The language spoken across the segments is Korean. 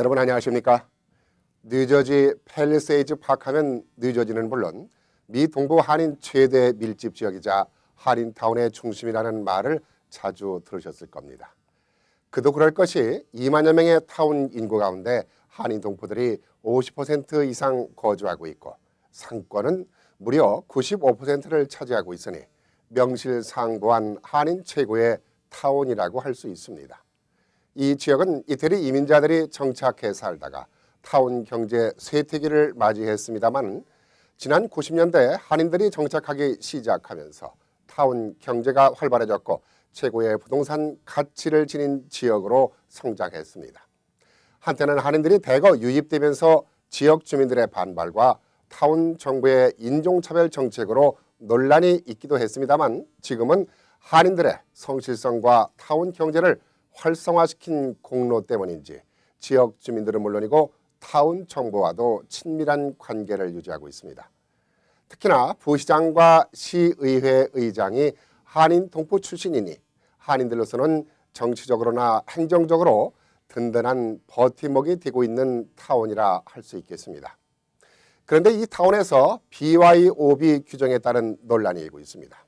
여러분 안녕하십니까? 뉴저지 팰리세이즈 파크하면 뉴저지는 물론 미 동부 한인 최대 밀집 지역이자 한인타운의 중심이라는 말을 자주 들으셨을 겁니다. 그도 그럴 것이 2만여 명의 타운 인구 가운데 한인 동포들이 50% 이상 거주하고 있고 상권은 무려 95%를 차지하고 있으니 명실상부한 한인 최고의 타운이라고 할 수 있습니다. 이 지역은 이태리 이민자들이 정착해 살다가 타운 경제 쇠퇴기를 맞이했습니다만 지난 90년대 한인들이 정착하기 시작하면서 타운 경제가 활발해졌고 최고의 부동산 가치를 지닌 지역으로 성장했습니다. 한때는 한인들이 대거 유입되면서 지역 주민들의 반발과 타운 정부의 인종차별 정책으로 논란이 있기도 했습니다만 지금은 한인들의 성실성과 타운 경제를 활성화시킨 공로 때문인지 지역 주민들은 물론이고 타운 정부와도 친밀한 관계를 유지하고 있습니다. 특히나 부시장과 시의회 의장이 한인 동포 출신이니 한인들로서는 정치적으로나 행정적으로 든든한 버팀목이 되고 있는 타운이라 할 수 있겠습니다. 그런데 이 타운에서 BYOB 규정에 따른 논란이 일고 있습니다.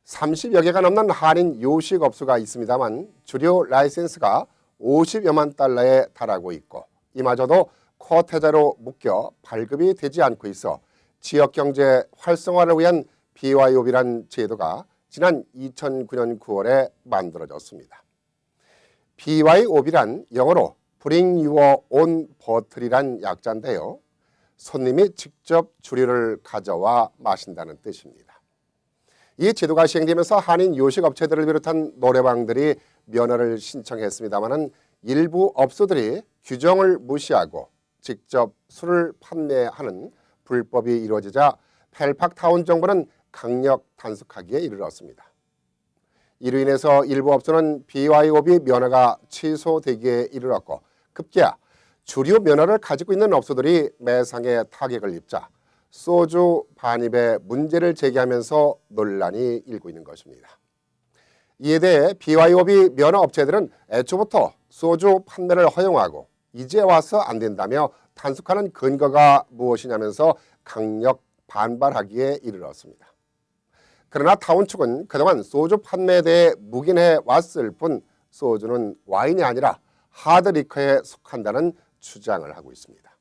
30여 개가 넘는 한인 요식업소가 있습니다만 주류 라이센스가 50여만 달러에 달하고 있고 이마저도 쿼테자로 묶여 발급이 되지 않고 있어 지역경제 활성화를 위한 BYOB란 제도가 지난 2009년 9월에 만들어졌습니다. BYOB란 영어로 Bring Your Own Bottle이란 약자인데요. 손님이 직접 주류를 가져와 마신다는 뜻입니다. 이 제도가 시행되면서 한인 요식업체들을 비롯한 노래방들이 면허를 신청했습니다마는 일부 업소들이 규정을 무시하고 직접 술을 판매하는 불법이 이루어지자 펠팍타운 정부는 강력 단속하기에 이르렀습니다. 이로 인해서 일부 업소는 BYOB 면허가 취소되기에 이르렀고 급기야 주류 면허를 가지고 있는 업소들이 매상에 타격을 입자 소주 반입에 문제를 제기하면서 논란이 일고 있는 것입니다. 이에 대해 BYOB 면허 업체들은 애초부터 소주 판매를 허용하고 이제 와서 안 된다며 단속하는 근거가 무엇이냐면서 강력 반발하기에 이르렀습니다. 그러나 타운 측은 그동안 소주 판매에 대해 묵인해 왔을 뿐 소주는 와인이 아니라 하드리커에 속한다는 주장을 하고 있습니다.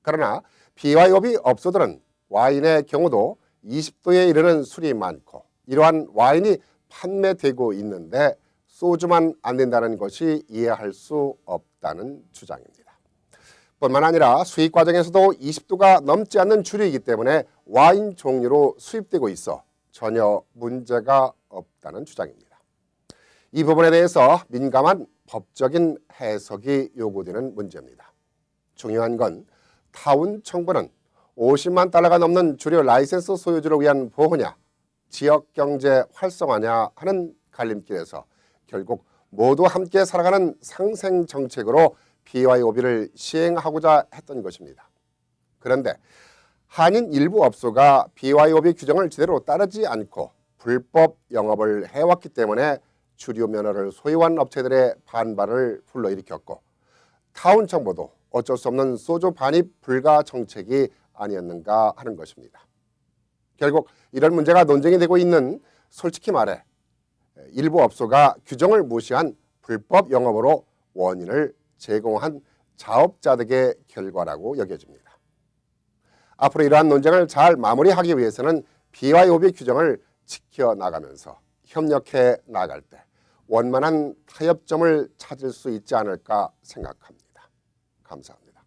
그러나 BYOB 업소들은 와인의 경우도 20도에 이르는 술이 많고 이러한 와인이 판매되고 있는데 소주만 안 된다는 것이 이해할 수 없다는 주장입니다. 뿐만 아니라 수입 과정에서도 20도가 넘지 않는 주류이기 때문에 와인 종류로 수입되고 있어 전혀 문제가 없다는 주장입니다. 이 부분에 대해서 민감한 법적인 해석이 요구되는 문제입니다. 중요한 건 타운 정부는 50만 달러가 넘는 주류 라이센스 소유주를 위한 보호냐, 지역경제 활성화냐 하는 갈림길에서 결국 모두 함께 살아가는 상생정책으로 BYOB를 시행하고자 했던 것입니다. 그런데 한인 일부 업소가 BYOB 규정을 제대로 따르지 않고 불법 영업을 해왔기 때문에 주류 면허를 소유한 업체들의 반발을 불러일으켰고 타운 정부도 어쩔 수 없는 소주 반입 불가 정책이 아니었는가 하는 것입니다. 결국 이런 문제가 논쟁이 되고 있는 솔직히 말해 일부 업소가 규정을 무시한 불법 영업으로 원인을 제공한 자업자득의 결과라고 여겨집니다. 앞으로 이러한 논쟁을 잘 마무리하기 위해서는 BYOB 규정을 지켜나가면서 협력해 나갈 때 원만한 타협점을 찾을 수 있지 않을까 생각합니다. 감사합니다.